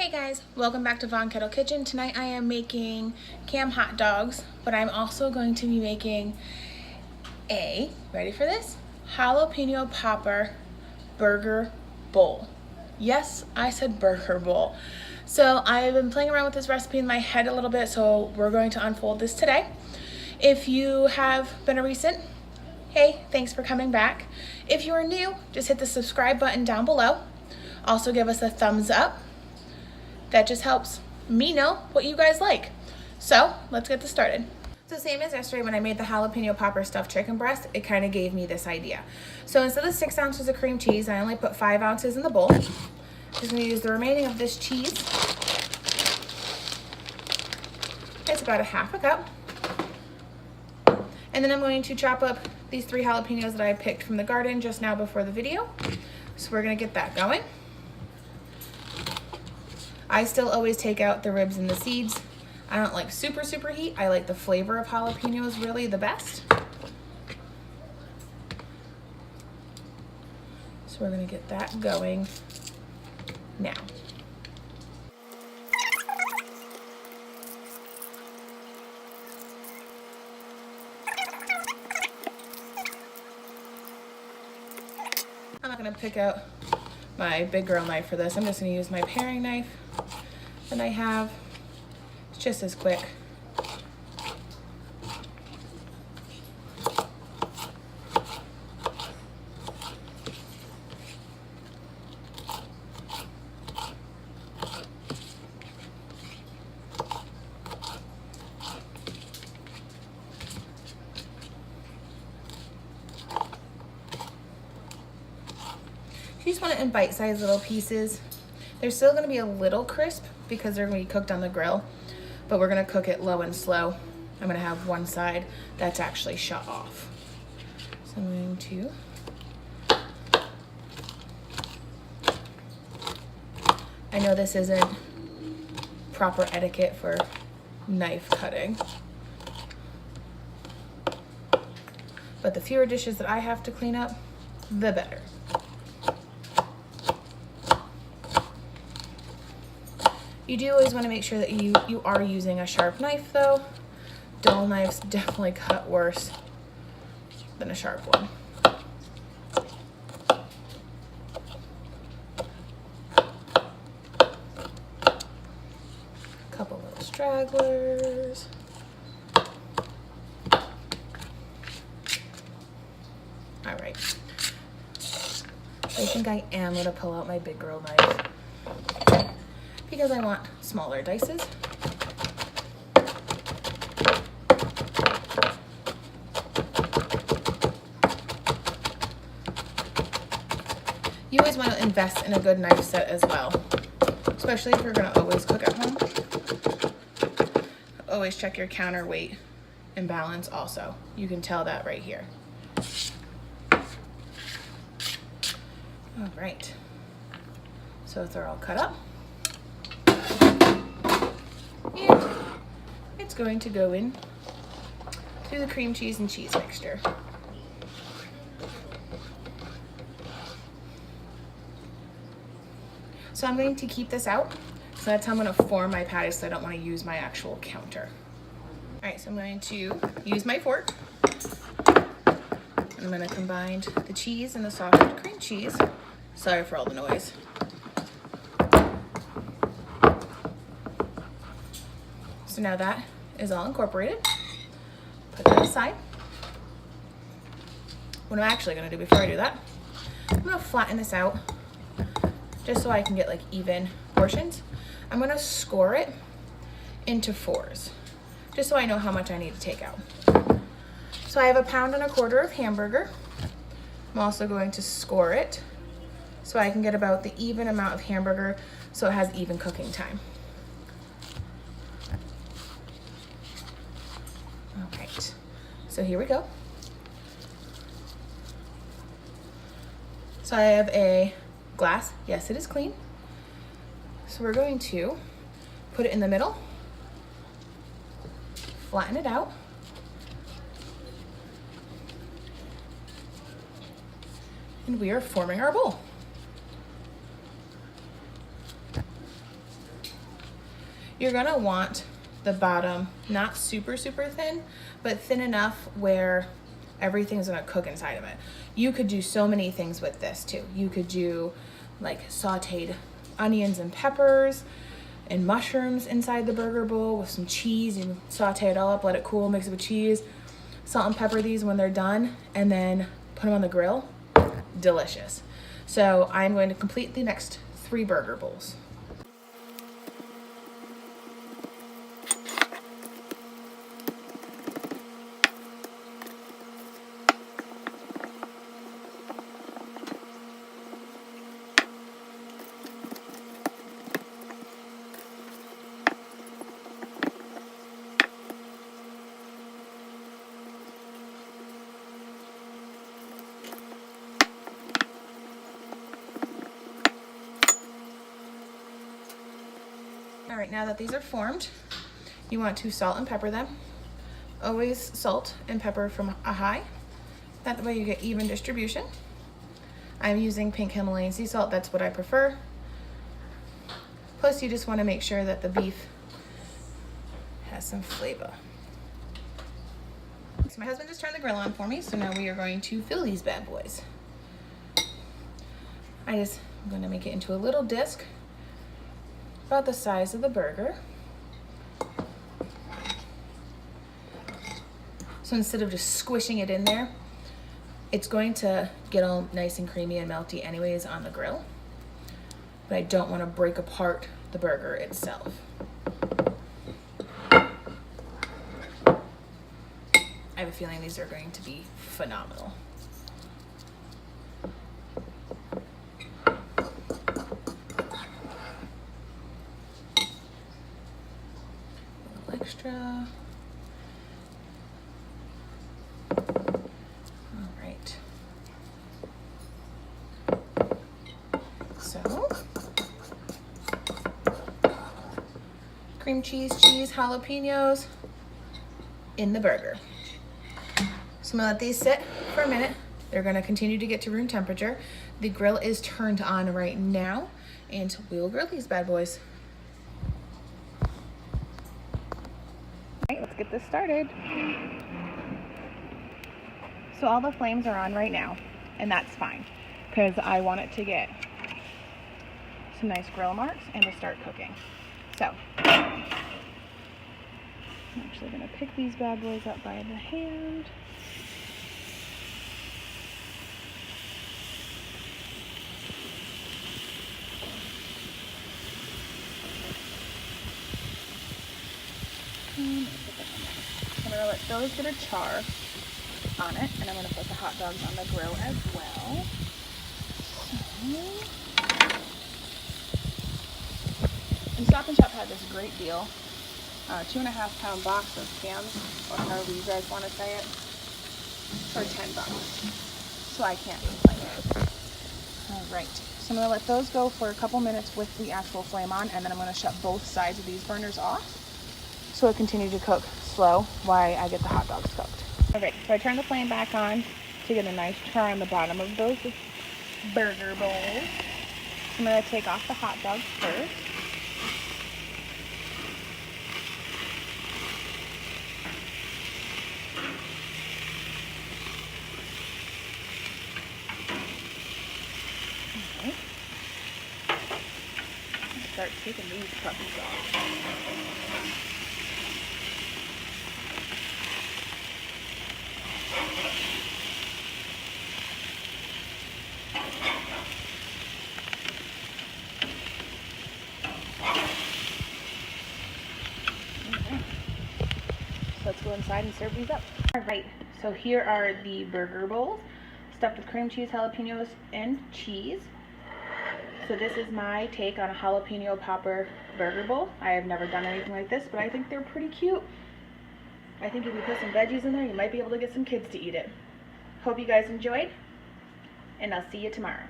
Hey guys, welcome back to Von Kettle Kitchen. Tonight I am making cam hot dogs, but I'm also going to be making ready for this? Jalapeno popper burger bowl. Yes, I said burger bowl. So I've been playing around with this recipe in my head a little bit, so we're going to unfold this today. If you have been a recent, hey, thanks for coming back. If you are new, just hit the subscribe button down below. Also give us a thumbs up. That just helps me know what you guys like. So let's get this started. So same as yesterday when I made the jalapeno popper stuffed chicken breast, it kind of gave me this idea. So instead of 6 ounces of cream cheese, I only put 5 ounces in the bowl. Just gonna use the remaining of this cheese. It's about a half a cup. And then I'm going to chop up these 3 jalapenos that I picked from the garden just now before the video. So we're gonna get that going. I still always take out the ribs and the seeds. I don't like super heat. I like the flavor of jalapenos really the best. So we're gonna get that going now. I'm not gonna pick out my big girl knife for this. I'm just gonna use my paring knife that I have. It's just as quick. You just want it in bite-sized little pieces. They're still gonna be a little crisp because they're gonna be cooked on the grill, but we're gonna cook it low and slow. I'm gonna have one side that's actually shut off. So I'm going to I know this isn't proper etiquette for knife cutting, but the fewer dishes that I have to clean up, the better. You do always want to make sure that you are using a sharp knife though. Dull knives definitely cut worse than a sharp one. Couple little stragglers. All right. I think I am gonna pull out my big girl knife because I want smaller dices. You always want to invest in a good knife set as well, especially if you're going to always cook at home. Always check your counterweight and balance also. You can tell that right here. All right, so they're all cut up. And it's going to go in through the cream cheese and cheese mixture. So I'm going to keep this out. So that's how I'm going to form my patty, so I don't want to use my actual counter. All right, so I'm going to use my fork. I'm going to combine the cheese and the softened cream cheese. Sorry for all the noise. So now that is all incorporated. Put that aside. What I'm actually gonna do before I do that, I'm gonna flatten this out just so I can get like even portions. I'm gonna score it into 4s, just so I know how much I need to take out. So I have 1.25 pounds of hamburger. I'm also going to score it so I can get about the even amount of hamburger so it has even cooking time. So here we go. So I have a glass. Yes, it is clean. So we're going to put it in the middle, flatten it out, and we are forming our bowl. You're gonna want the bottom not super thin, but thin enough where everything's gonna cook inside of it. You could do so many things with this too. You could do like sauteed onions and peppers and mushrooms inside the burger bowl with some cheese. You saute it all up, let it cool, mix it with cheese, salt and pepper these when they're done, and then put them on the grill. Delicious. So I'm going to complete the next 3 burger bowls. All right, now that these are formed, you want to salt and pepper them. Always salt and pepper from a high. That way you get even distribution. I'm using pink Himalayan sea salt, that's what I prefer. Plus you just want to make sure that the beef has some flavor. So my husband just turned the grill on for me, so now we are going to fill these bad boys. I'm going to make it into a little disc about the size of the burger. So instead of just squishing it in there, it's going to get all nice and creamy and melty anyways on the grill. But I don't want to break apart the burger itself. I have a feeling these are going to be phenomenal. Extra. All right. So, cream cheese, jalapenos in the burger. So I'm gonna let these sit for a minute. They're gonna continue to get to room temperature. The grill is turned on right now, and we'll grill these bad boys. Let's get this started. So all the flames are on right now, and that's fine because I want it to get some nice grill marks and to start cooking. So I'm actually going to pick these bad boys up by the hand. I'm going to let those get a char on it, and I'm going to put the hot dogs on the grill as well. And Stop and Shop had this great deal, 2.5-pound box of cams, or however you guys want to say it, for $10. So I can't complain. Alright, so I'm going to let those go for a couple minutes with the actual flame on, and then I'm going to shut both sides of these burners off so it continue to cook slow while I get the hot dogs cooked. Alright, so I turn the flame back on to get a nice char on the bottom of those burger bowls. I'm going to take off the hot dogs first. Okay. Start taking these puppies off. Let's go inside and serve these up. Alright, so here are the burger bowls, stuffed with cream cheese, jalapenos, and cheese. So this is my take on a jalapeno popper burger bowl. I have never done anything like this, but I think they're pretty cute. I think if you put some veggies in there, you might be able to get some kids to eat it. Hope you guys enjoyed, and I'll see you tomorrow.